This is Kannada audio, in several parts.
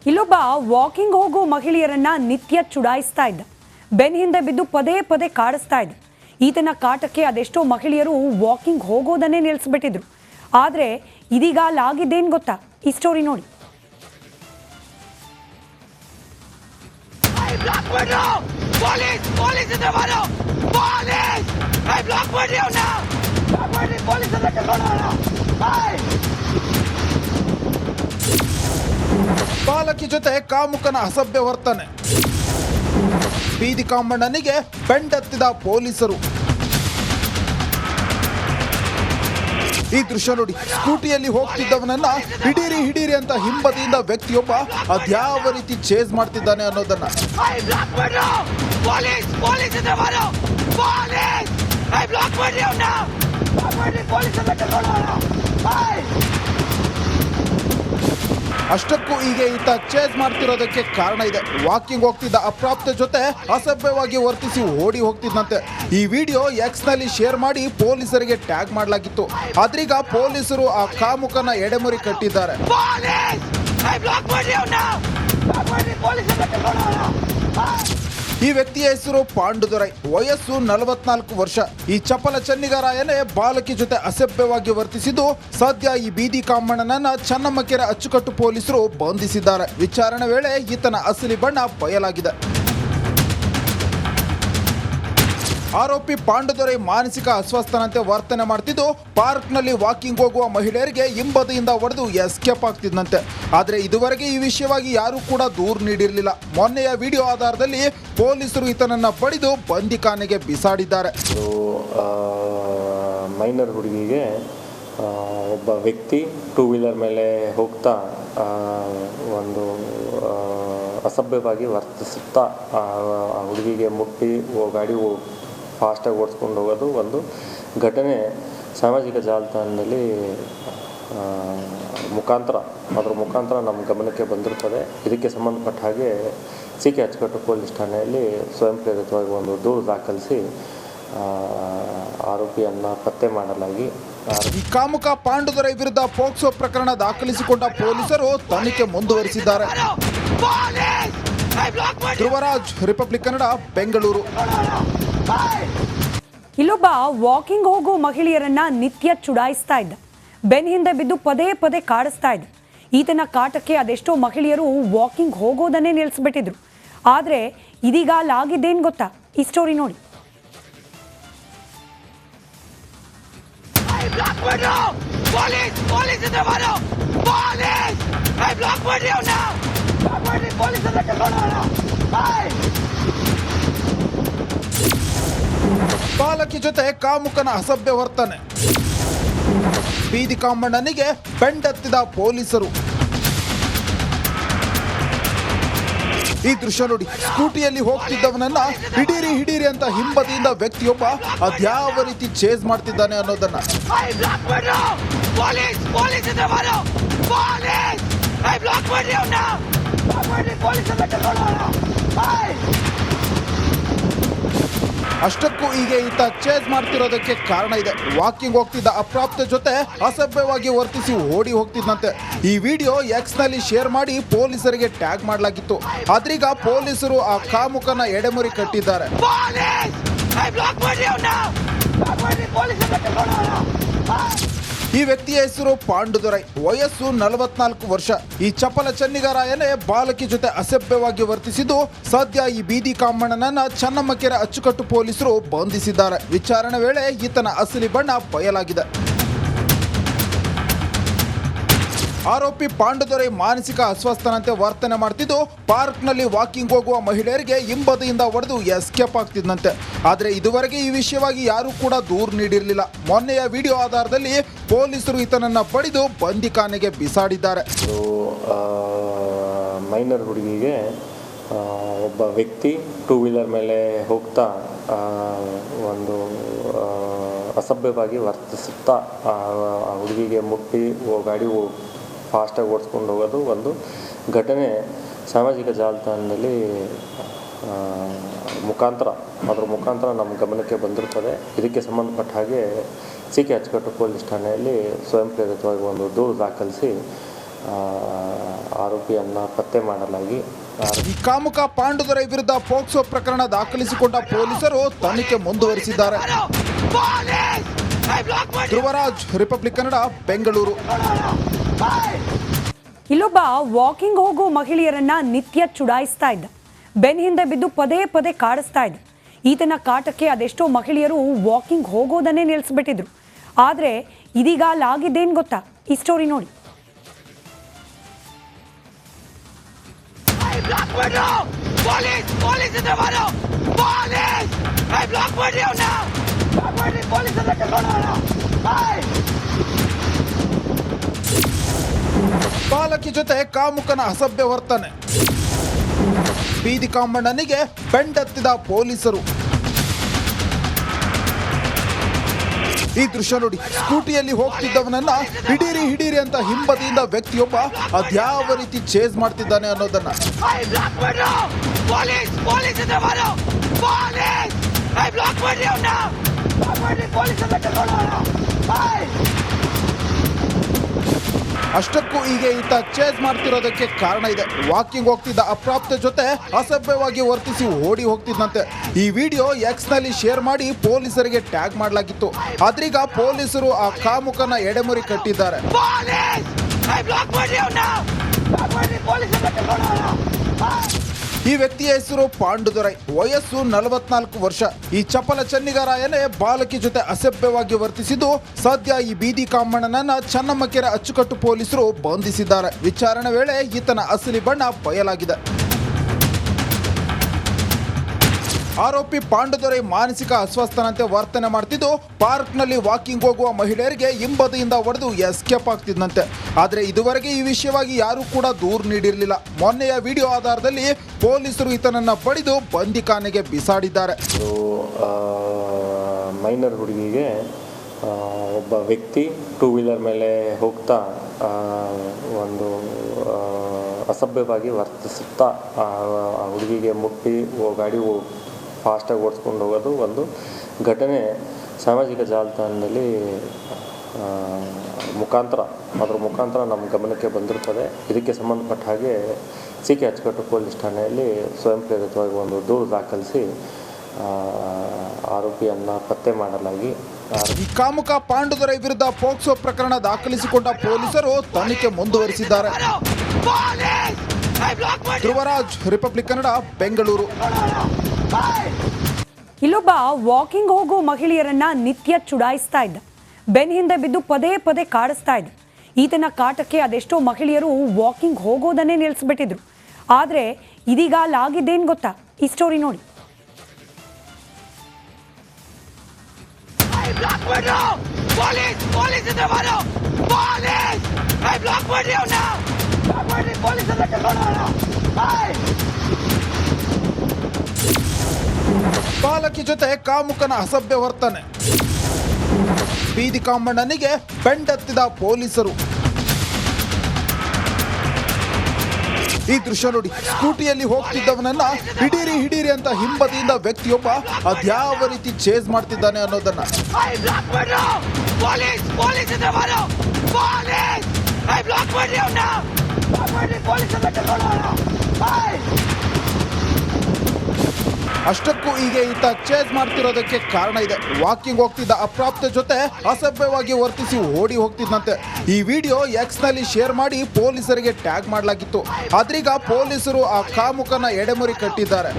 ಇಲ್ಲೊಬ್ಬ ವಾಕಿಂಗ್ ಹೋಗೋ ಮಹಿಳೆಯರನ್ನ ನಿತ್ಯ ಚುಡಾಯಿಸ್ತಾ ಇದ್ದ. ಬೆನ್ ಹಿಂದೆ ಬಿದ್ದು ಪದೇ ಪದೇ ಕಾಡಿಸ್ತಾ ಇದ್ದ. ಈತನ ಕಾಟಕ್ಕೆ ಅದೆಷ್ಟೋ ಮಹಿಳೆಯರು ವಾಕಿಂಗ್ ಹೋಗೋದನ್ನೇ ನಿಲ್ಲಿಸ್ಬಿಟ್ಟಿದ್ರು. ಆದ್ರೆ ಇದೀಗ ಅಲ್ಲಾಗಿದ್ದೇನು ಗೊತ್ತಾ? ಈ ಸ್ಟೋರಿ ನೋಡಿ. ಬಾಲಕಿ ಜೊತೆ ಕಾಮುಕನ ಅಸಭ್ಯ ವರ್ತನೆ. ಬೀದಿ ಕಾಮಣ್ಣನಿಗೆ ಬೆಂಡತ್ತಿದ ಪೊಲೀಸರು. ಈ ದೃಶ್ಯ ನೋಡಿ. ಸ್ಕೂಟಿಯಲ್ಲಿ ಹೋಗ್ತಿದ್ದವನನ್ನ ಹಿಡೀರಿ ಅಂತ ಹಿಂಬದಿಯಿಂದ ವ್ಯಕ್ತಿಯೊಬ್ಬ ಅದ್ಯಾವ ರೀತಿ ಚೇಸ್ ಮಾಡ್ತಿದ್ದಾನೆ ಅನ್ನೋದನ್ನ. ಅಷ್ಟಕ್ಕೂ ಈಗ ಈತ ಚೇಸ್ ಮಾಡ್ತಿರೋದಕ್ಕೆ ಕಾರಣ ಇದೆ. ವಾಕಿಂಗ್ ಹೋಗ್ತಿದ್ದ ಅಪ್ರಾಪ್ತ ಜೊತೆ ಅಸಭ್ಯವಾಗಿ ವರ್ತಿಸಿ ಓಡಿ ಹೋಗ್ತಿದ್ದಂತೆ. ಈ ವಿಡಿಯೋ ಎಕ್ಸ್ ನಲ್ಲಿ ಶೇರ್ ಮಾಡಿ ಪೊಲೀಸರಿಗೆ ಟ್ಯಾಗ್ ಮಾಡಲಾಗಿತ್ತು. ಆದ್ರೀಗ ಪೊಲೀಸರು ಆ ಕಾಮುಕನ ಎಡೆಮುರಿ ಕಟ್ಟಿದ್ದಾರೆ. ಈ ವ್ಯಕ್ತಿಯ ಹೆಸರು ಪಾಂಡುದೊರೈ, ವಯಸ್ಸು 44 ವರ್ಷ. ಈ ಚಪಲ ಚೆನ್ನಿಗರಾಯನೇ ಬಾಲಕಿ ಜೊತೆ ಅಸಭ್ಯವಾಗಿ ವರ್ತಿಸಿದ್ದು ಸದ್ಯ ಈ ಬೀದಿ ಕಾಮಣ್ಣನನ್ನ ಚನ್ನಮ್ಮಕೆರೆ ಅಚ್ಚುಕಟ್ಟು ಪೊಲೀಸರು ಬಂಧಿಸಿದ್ದಾರೆ. ವಿಚಾರಣೆ ವೇಳೆ ಈತನ ಅಸಲಿ ಬಣ್ಣ ಬಯಲಾಗಿದೆ. ಆರೋಪಿ ಪಾಂಡುದೊರೈ ಮಾನಸಿಕ ಅಸ್ವಸ್ಥನಂತೆ ವರ್ತನೆ ಮಾಡ್ತಿದ್ದು ಪಾರ್ಕ್ನಲ್ಲಿ ವಾಕಿಂಗ್ ಹೋಗುವ ಮಹಿಳೆಯರಿಗೆ ಹಿಂಬದಿಯಿಂದ ಹೊಡೆದು ಎಸ್ಕೇಪ್ ಆಗ್ತಿದ್ದಂತೆ. ಆದರೆ ಇದುವರೆಗೆ ಈ ವಿಷಯವಾಗಿ ಯಾರೂ ಕೂಡ ದೂರು ನೀಡಿರಲಿಲ್ಲ. ಮೊನ್ನೆಯ ವಿಡಿಯೋ ಆಧಾರದಲ್ಲಿ ಪೊಲೀಸರು ಈತನನ್ನ ಬಡಿದು ಬಂದಿಖಾನೆಗೆ ಬಿಸಾಡಿದ್ದಾರೆ. ಮೈನರ್ ಹುಡುಗಿಗೆ ಒಬ್ಬ ವ್ಯಕ್ತಿ 2 ವೀಲರ್ ಮೇಲೆ ಹೋಗ್ತಾ ಒಂದು ಅಸಭ್ಯವಾಗಿ ವರ್ತಿಸುತ್ತಾ ಹುಡುಗಿಗೆ ಮುಟ್ಟಿ ಗಾಡಿ ಫಾಸ್ಟಾಗಿ ಓಡಿಸ್ಕೊಂಡು ಹೋಗೋದು ಒಂದು ಘಟನೆ ಸಾಮಾಜಿಕ ಜಾಲತಾಣದಲ್ಲಿ ಅದರ ಮುಖಾಂತರ ನಮ್ಮ ಗಮನಕ್ಕೆ ಬಂದಿರ್ತದೆ. ಇದಕ್ಕೆ ಸಂಬಂಧಪಟ್ಟ ಹಾಗೆ ಸಿ.ಕೆ. ಅಚ್ಚುಕಟ್ಟು ಪೊಲೀಸ್ ಠಾಣೆಯಲ್ಲಿ ಸ್ವಯಂ ಪ್ರೇರಿತವಾಗಿ ಒಂದು ದೂರು ದಾಖಲಿಸಿ ಆರೋಪಿಯನ್ನು ಪತ್ತೆ ಮಾಡಲಾಗಿ ಈ ಕಾಮುಕ ಪಾಂಡುದೊರೈ ವಿರುದ್ಧ ಪೋಕ್ಸೋ ಪ್ರಕರಣ ದಾಖಲಿಸಿಕೊಂಡ ಪೊಲೀಸರು ತನಿಖೆ ಮುಂದುವರಿಸಿದ್ದಾರೆ. ಧ್ರುವರಾಜ್, ರಿಪಬ್ಲಿಕ್ ಕನ್ನಡ, ಬೆಂಗಳೂರು. ಇಲ್ಲೊಬ್ಬ ವಾಕಿಂಗ್ ಹೋಗೋ ಮಹಿಳೆಯರನ್ನ ನಿತ್ಯ ಚುಡಾಯಿಸ್ತಾ ಇದ್ದ. ಬೆನ್ ಹಿಂದೆ ಬಿದ್ದು ಪದೇ ಪದೇ ಕಾಡಿಸ್ತಾ ಇದ್ದ. ಈತನ ಕಾಟಕ್ಕೆ ಅದೆಷ್ಟೋ ಮಹಿಳೆಯರು ವಾಕಿಂಗ್ ಹೋಗೋದನ್ನೇ ನಿಲ್ಲಿಸ್ಬಿಟ್ಟಿದ್ರು. ಆದ್ರೆ ಇದೀಗ ಅಲ್ಲಾಗಿದ್ದೇನು ಗೊತ್ತಾ? ಈ ಸ್ಟೋರಿ ನೋಡಿ. ಬಾಲಕಿ ಜೊತೆ ಕಾಮುಕನ ಅಸಭ್ಯ ವರ್ತನೆ. ಬೀದಿ ಕಾಮಣ್ಣನಿಗೆ ಬೆಂಡತ್ತಿದ ಪೊಲೀಸರು. ಈ ದೃಶ್ಯ ನೋಡಿ. ಸ್ಕೂಟಿಯಲ್ಲಿ ಹೋಗ್ತಿದ್ದವನನ್ನ ಹಿಡೀರಿ ಅಂತ ಹಿಂಬದಿಯಿಂದ ವ್ಯಕ್ತಿಯೊಬ್ಬ ಅದ್ಯಾವ ರೀತಿ ಚೇಸ್ ಮಾಡ್ತಿದ್ದಾನೆ ಅನ್ನೋದನ್ನ. ಅಷ್ಟಕ್ಕೂ ಈಗ ಈತ ಚೇಸ್ ಮಾಡ್ತಿರೋದಕ್ಕೆ ಕಾರಣ ಇದೆ. ವಾಕಿಂಗ್ ಹೋಗ್ತಿದ್ದ ಅಪ್ರಾಪ್ತ ಜೊತೆ ಅಸಭ್ಯವಾಗಿ ವರ್ತಿಸಿ ಓಡಿ ಹೋಗ್ತಿದ್ದಂತೆ. ಈ ವಿಡಿಯೋ ಎಕ್ಸ್ ನಲ್ಲಿ ಶೇರ್ ಮಾಡಿ ಪೊಲೀಸರಿಗೆ ಟ್ಯಾಗ್ ಮಾಡಲಾಗಿತ್ತು. ಆದ್ರೀಗ ಪೊಲೀಸರು ಆ ಕಾಮುಕನ ಎಡೆಮುರಿ ಕಟ್ಟಿದ್ದಾರೆ. ಈ ವ್ಯಕ್ತಿಯ ಹೆಸರು ಪಾಂಡುದೊರೈ, ವಯಸ್ಸು 44 ವರ್ಷ. ಈ ಚಪಲ ಚೆನ್ನಿಗರಾಯನೇ ಬಾಲಕಿ ಜೊತೆ ಅಸಭ್ಯವಾಗಿ ವರ್ತಿಸಿದ್ದು ಸದ್ಯ ಈ ಬೀದಿ ಕಾಮಣ್ಣನನ್ನ ಚನ್ನಮ್ಮಕೆರೆ ಅಚ್ಚುಕಟ್ಟು ಪೊಲೀಸರು ಬಂಧಿಸಿದ್ದಾರೆ. ವಿಚಾರಣೆ ವೇಳೆ ಈತನ ಅಸಲಿ ಬಣ್ಣ ಬಯಲಾಗಿದೆ. ಆರೋಪಿ ಪಾಂಡುದೊರೈ ಮಾನಸಿಕ ಅಸ್ವಸ್ಥನಂತೆ ವರ್ತನೆ ಮಾಡ್ತಿದ್ದು ಪಾರ್ಕ್ನಲ್ಲಿ ವಾಕಿಂಗ್ ಹೋಗುವ ಮಹಿಳೆಯರಿಗೆ ಹಿಂಬದಿಯಿಂದ ಹೊಡೆದು ಎಸ್ಕೇಪ್ ಆಗ್ತಿದ್ದಂತೆ. ಆದರೆ ಇದುವರೆಗೆ ಈ ವಿಷಯವಾಗಿ ಯಾರೂ ಕೂಡ ದೂರು ನೀಡಿರಲಿಲ್ಲ. ಮೊನ್ನೆಯ ವಿಡಿಯೋ ಆಧಾರದಲ್ಲಿ ಪೊಲೀಸರು ಈತನನ್ನ ಬಡಿದು ಬಂದಿಖಾನೆಗೆ ಬಿಸಾಡಿದ್ದಾರೆ. ಮೈನರ್ ಹುಡುಗಿಗೆ ಒಬ್ಬ ವ್ಯಕ್ತಿ 2 ವೀಲರ್ ಮೇಲೆ ಹೋಗ್ತಾ ಒಂದು ಅಸಭ್ಯವಾಗಿ ವರ್ತಿಸುತ್ತಾ ಹುಡುಗಿಗೆ ಮುಟ್ಟಿ ಗಾಡಿ ಫಾಸ್ಟಾಗಿ ಓಡಿಸ್ಕೊಂಡು ಹೋಗೋದು ಒಂದು ಘಟನೆ ಸಾಮಾಜಿಕ ಜಾಲತಾಣದಲ್ಲಿ ಅದರ ಮುಖಾಂತರ ನಮ್ಮ ಗಮನಕ್ಕೆ ಬಂದಿರ್ತದೆ. ಇದಕ್ಕೆ ಸಂಬಂಧಪಟ್ಟ ಹಾಗೆ ಸಿ.ಕೆ. ಅಚ್ಚುಕಟ್ಟು ಪೊಲೀಸ್ ಠಾಣೆಯಲ್ಲಿ ಸ್ವಯಂ ಪ್ರೇರಿತವಾಗಿ ಒಂದು ದೂರು ದಾಖಲಿಸಿ ಆರೋಪಿಯನ್ನು ಪತ್ತೆ ಮಾಡಲಾಗಿ ಈ ಕಾಮುಕ ಪಾಂಡುದೊರೆ ವಿರುದ್ಧ ಪೋಕ್ಸೋ ಪ್ರಕರಣ ದಾಖಲಿಸಿಕೊಂಡ ಪೊಲೀಸರು ತನಿಖೆ ಮುಂದುವರಿಸಿದ್ದಾರೆ. ಧ್ರುವರಾಜ್, ರಿಪಬ್ಲಿಕ್ ಕನ್ನಡ, ಬೆಂಗಳೂರು. ಇಲ್ಲೊಬ್ಬ ವಾಕಿಂಗ್ ಹೋಗೋ ಮಹಿಳೆಯರನ್ನ ನಿತ್ಯ ಚುಡಾಯಿಸ್ತಾ ಇದ್ದ. ಬೆನ್ ಹಿಂದೆ ಬಿದ್ದು ಪದೇ ಪದೇ ಕಾಡಿಸ್ತಾ ಇದ್ದ. ಈತನ ಕಾಟಕ್ಕೆ ಅದೆಷ್ಟೋ ಮಹಿಳೆಯರು ವಾಕಿಂಗ್ ಹೋಗೋದನ್ನೇ ನಿಲ್ಲಿಸ್ಬಿಟ್ಟಿದ್ರು. ಆದರೆ ಇದೀಗ ಅಲ್ಲಾಗಿದ್ದೇನು ಗೊತ್ತಾ? ಈ ಸ್ಟೋರಿ ನೋಡಿ. ಬಾಲಕಿ ಜೊತೆ ಕಾಮುಕನ ಅಸಭ್ಯ ವರ್ತನೆ. ಬೀದಿ ಕಾಮಣ್ಣನಿಗೆ ಬೆಂಡೆತ್ತಿದ ಪೊಲೀಸರು. ಈ ದೃಶ್ಯ ನೋಡಿ. ಸ್ಕೂಟಿಯಲ್ಲಿ ಹೋಗ್ತಿದ್ದವನನ್ನ ಹಿಡೀರಿ ಅಂತ ಹಿಂಬದಿಯಿಂದ ವ್ಯಕ್ತಿಯೊಬ್ಬ ಅದ್ಯಾವ ರೀತಿ ಚೇಸ್ ಮಾಡ್ತಿದ್ದಾನೆ ಅನ್ನೋದನ್ನ. ಅಷ್ಟಕ್ಕೂ ಈಗ ಈತ ಚೇಸ್ ಮಾಡ್ತಿರೋದಕ್ಕೆ ಕಾರಣ ಇದೆ. ವಾಕಿಂಗ್ ಹೋಗ್ತಿದ್ದ ಅಪ್ರಾಪ್ತ ಜೊತೆ ಅಸಭ್ಯವಾಗಿ ವರ್ತಿಸಿ ಓಡಿ ಹೋಗ್ತಿದ್ದಂತೆ. ಈ ವಿಡಿಯೋ ಎಕ್ಸ್ ನಲ್ಲಿ ಶೇರ್ ಮಾಡಿ ಪೊಲೀಸರಿಗೆ ಟ್ಯಾಗ್ ಮಾಡಲಾಗಿತ್ತು. ಆದ್ರೀಗ ಪೊಲೀಸರು ಆ ಕಾಮುಕನ ಎಡೆಮುರಿ ಕಟ್ಟಿದ್ದಾರೆ. ಈ ವ್ಯಕ್ತಿಯ ಹೆಸರು ಪಾಂಡುದೊರೈ, ವಯಸ್ಸು 44 ವರ್ಷ. ಈ ಚಪಲ ಚೆನ್ನಿಗರಾಯನೇ ಬಾಲಕಿ ಜೊತೆ ಅಸಭ್ಯವಾಗಿ ವರ್ತಿಸಿದ್ದು ಸದ್ಯ ಈ ಬೀದಿ ಕಾಮಣ್ಣನನ್ನ ಚನ್ನಮ್ಮಕೆರೆ ಅಚ್ಚುಕಟ್ಟು ಪೊಲೀಸರು ಬಂಧಿಸಿದ್ದಾರೆ. ವಿಚಾರಣೆ ವೇಳೆ ಈತನ ಅಸಲಿ ಬಣ್ಣ ಬಯಲಾಗಿದೆ. ಆರೋಪಿ ಪಾಂಡುದೊರೈ ಮಾನಸಿಕ ಅಸ್ವಸ್ಥನಂತೆ ವರ್ತನೆ ಮಾಡ್ತಿದ್ದು ಪಾರ್ಕ್ನಲ್ಲಿ ವಾಕಿಂಗ್ ಹೋಗುವ ಮಹಿಳೆಯರಿಗೆ ಹಿಂಬದಿಯಿಂದ ಹೊಡೆದು ಎಸ್ಕೇಪ್ ಆಗ್ತಿದ್ದಂತೆ. ಆದರೆ ಇದುವರೆಗೆ ಈ ವಿಷಯವಾಗಿ ಯಾರೂ ಕೂಡ ದೂರು ನೀಡಿರಲಿಲ್ಲ. ಮೊನ್ನೆಯ ವಿಡಿಯೋ ಆಧಾರದಲ್ಲಿ ಪೊಲೀಸರು ಈತನನ್ನ ಬಡಿದು ಬಂದಿಖಾನೆಗೆ ಬಿಸಾಡಿದ್ದಾರೆ. ಮೈನರ್ ಹುಡುಗಿಗೆ ಒಬ್ಬ ವ್ಯಕ್ತಿ 2 ವೀಲರ್ ಮೇಲೆ ಹೋಗ್ತಾ ಒಂದು ಅಸಭ್ಯವಾಗಿ ವರ್ತಿಸುತ್ತಾ ಆ ಹುಡುಗಿಗೆ ಮುಟ್ಟಿ ಗಾಡಿ ಫಾಸ್ಟಾಗಿ ಓಡಿಸ್ಕೊಂಡು ಹೋಗೋದು ಒಂದು ಘಟನೆ ಸಾಮಾಜಿಕ ಜಾಲತಾಣದಲ್ಲಿ ಅದರ ಮುಖಾಂತರ ನಮ್ಮ ಗಮನಕ್ಕೆ ಬಂದಿರ್ತದೆ. ಇದಕ್ಕೆ ಸಂಬಂಧಪಟ್ಟ ಹಾಗೆ ಸಿ ಕೆ ಅಚ್ಚುಕಟ್ಟು ಪೊಲೀಸ್ ಠಾಣೆಯಲ್ಲಿ ಸ್ವಯಂ ಪ್ರೇರಿತವಾಗಿ ಒಂದು ದೂರು ದಾಖಲಿಸಿ ಆರೋಪಿಯನ್ನು ಪತ್ತೆ ಮಾಡಲಾಗಿ ಈ ಕಾಮುಕ ಪಾಂಡುದೊರೆ ವಿರುದ್ಧ ಪೋಕ್ಸೋ ಪ್ರಕರಣ ದಾಖಲಿಸಿಕೊಂಡ ಪೊಲೀಸರು ತನಿಖೆ ಮುಂದುವರಿಸಿದ್ದಾರೆ. ಧ್ರುವರಾಜ್, ರಿಪಬ್ಲಿಕ್ ಕನ್ನಡ, ಬೆಂಗಳೂರು. ಇಲ್ಲೊಬ್ಬ ವಾಕಿಂಗ್ ಹೋಗೋ ಮಹಿಳೆಯರನ್ನ ನಿತ್ಯ ಚುಡಾಯಿಸ್ತಾ ಇದ್ದ. ಬೆನ್ ಹಿಂದೆ ಬಿದ್ದು ಪದೇ ಪದೇ ಕಾಡಿಸ್ತಾ ಇದ್ದ. ಈತನ ಕಾಟಕ್ಕೆ ಅದೆಷ್ಟೋ ಮಹಿಳೆಯರು ವಾಕಿಂಗ್ ಹೋಗೋದನ್ನೇ ನಿಲ್ಲಿಸ್ಬಿಟ್ಟಿದ್ರು. ಆದರೆ ಇದೀಗ ಅಲ್ಲಾಗಿದ್ದೇನು ಗೊತ್ತಾ? ಈ ಸ್ಟೋರಿ ನೋಡಿ. ಬಾಲಕಿ ಜೊತೆ ಕಾಮುಕನ ಅಸಭ್ಯ ವರ್ತನೆ. ಬೀದಿ ಕಾಮಣ್ಣನಿಗೆ ಬೆಂಡೆತ್ತಿದ ಪೊಲೀಸರು. ಈ ದೃಶ್ಯ ನೋಡಿ. ಸ್ಕೂಟಿಯಲ್ಲಿ ಹೋಗ್ತಿದ್ದವನನ್ನ ಹಿಡೀರಿ ಅಂತ ಹಿಂಬದಿಯಿಂದ ವ್ಯಕ್ತಿಯೊಬ್ಬ ಅದ್ಯಾವ ರೀತಿ ಚೇಸ್ ಮಾಡ್ತಿದ್ದಾನೆ ಅನ್ನೋದನ್ನ. ಅಷ್ಟಕ್ಕೂ ಈಗ ಈತ ಚೇಸ್ ಮಾಡ್ತಿರೋದಕ್ಕೆ ಕಾರಣ ಇದೆ. ವಾಕಿಂಗ್ ಹೋಗ್ತಿದ್ದ ಅಪ್ರಾಪ್ತ ಜೊತೆ ಅಸಭ್ಯವಾಗಿ ವರ್ತಿಸಿ ಓಡಿ ಹೋಗ್ತಿದ್ದಂತೆ. ಈ ವಿಡಿಯೋ ಎಕ್ಸ್ ನಲ್ಲಿ ಶೇರ್ ಮಾಡಿ ಪೊಲೀಸರಿಗೆ ಟ್ಯಾಗ್ ಮಾಡಲಾಗಿತ್ತು. ಆದ್ರೀಗ ಪೊಲೀಸರು ಆ ಕಾಮುಕನ ಎಡೆಮುರಿ ಕಟ್ಟಿದ್ದಾರೆ.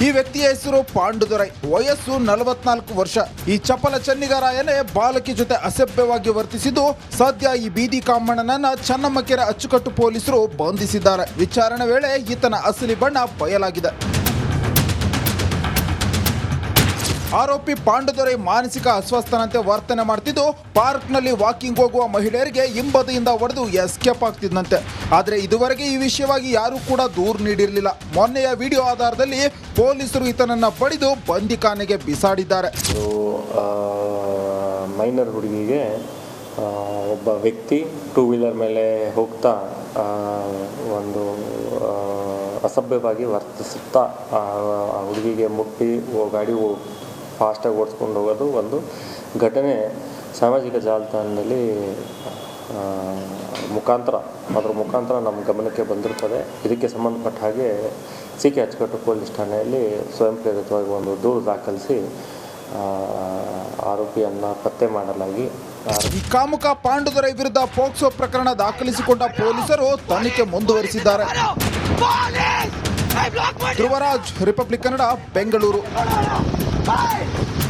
ಈ ವ್ಯಕ್ತಿಯ ಹೆಸರು ಪಾಂಡುದೊರೈ, ವಯಸ್ಸು 44 ವರ್ಷ. ಈ ಚಪಲ ಚೆನ್ನಿಗರಾಯನೇ ಬಾಲಕಿ ಜೊತೆ ಅಸಭ್ಯವಾಗಿ ವರ್ತಿಸಿದ್ದು ಸದ್ಯ ಈ ಬೀದಿ ಕಾಮಣ್ಣನನ್ನ ಚನ್ನಮ್ಮಕೆರೆ ಅಚ್ಚುಕಟ್ಟು ಪೊಲೀಸರು ಬಂಧಿಸಿದ್ದಾರೆ. ವಿಚಾರಣೆ ವೇಳೆ ಈತನ ಅಸಲಿ ಬಣ್ಣ ಬಯಲಾಗಿದೆ. ಆರೋಪಿ ಪಾಂಡುದೊರೈ ಮಾನಸಿಕ ಅಸ್ವಸ್ಥನಂತೆ ವರ್ತನೆ ಮಾಡ್ತಿದ್ದು ಪಾರ್ಕ್ನಲ್ಲಿ ವಾಕಿಂಗ್ ಹೋಗುವ ಮಹಿಳೆಯರಿಗೆ ಹಿಂಬದಿಯಿಂದ ಹೊಡೆದು ಎಸ್ಕೇಪ್ ಆಗ್ತಿದ್ದಂತೆ. ಆದರೆ ಇದುವರೆಗೆ ಈ ವಿಷಯವಾಗಿ ಯಾರೂ ಕೂಡ ದೂರು ನೀಡಿರಲಿಲ್ಲ. ಮೊನ್ನೆಯ ವಿಡಿಯೋ ಆಧಾರದಲ್ಲಿ ಪೊಲೀಸರು ಈತನನ್ನ ಬಡಿದು ಬಂದಿಖಾನೆಗೆ ಬಿಸಾಡಿದ್ದಾರೆ. ಮೈನರ್ ಹುಡುಗಿಗೆ ಒಬ್ಬ ವ್ಯಕ್ತಿ 2 ವೀಲರ್ ಮೇಲೆ ಹೋಗ್ತಾ ಒಂದು ಅಸಭ್ಯವಾಗಿ ವರ್ತಿಸುತ್ತಾ ಆ ಹುಡುಗಿಗೆ ಮುಟ್ಟಿ ಗಾಡಿ ಫಾಸ್ಟಾಗಿ ಓಡಿಸ್ಕೊಂಡು ಹೋಗೋದು ಒಂದು ಘಟನೆ ಸಾಮಾಜಿಕ ಜಾಲತಾಣದಲ್ಲಿ ಅದರ ಮುಖಾಂತರ ನಮ್ಮ ಗಮನಕ್ಕೆ ಬಂದಿರ್ತದೆ. ಇದಕ್ಕೆ ಸಂಬಂಧಪಟ್ಟ ಹಾಗೆ ಸಿ.ಕೆ. ಅಚ್ಚುಕಟ್ಟು ಪೊಲೀಸ್ ಠಾಣೆಯಲ್ಲಿ ಸ್ವಯಂ ಪ್ರೇರಿತವಾಗಿ ಒಂದು ದೂರು ದಾಖಲಿಸಿ ಆರೋಪಿಯನ್ನು ಪತ್ತೆ ಮಾಡಲಾಗಿ ಈ ಕಾಮುಕ ಪಾಂಡುದೊರೆ ವಿರುದ್ಧ ಪೋಕ್ಸೋ ಪ್ರಕರಣ ದಾಖಲಿಸಿಕೊಂಡ ಪೊಲೀಸರು ತನಿಖೆ ಮುಂದುವರಿಸಿದ್ದಾರೆ. ಧ್ರುವರಾಜ್, ರಿಪಬ್ಲಿಕ್ ಕನ್ನಡ, ಬೆಂಗಳೂರು.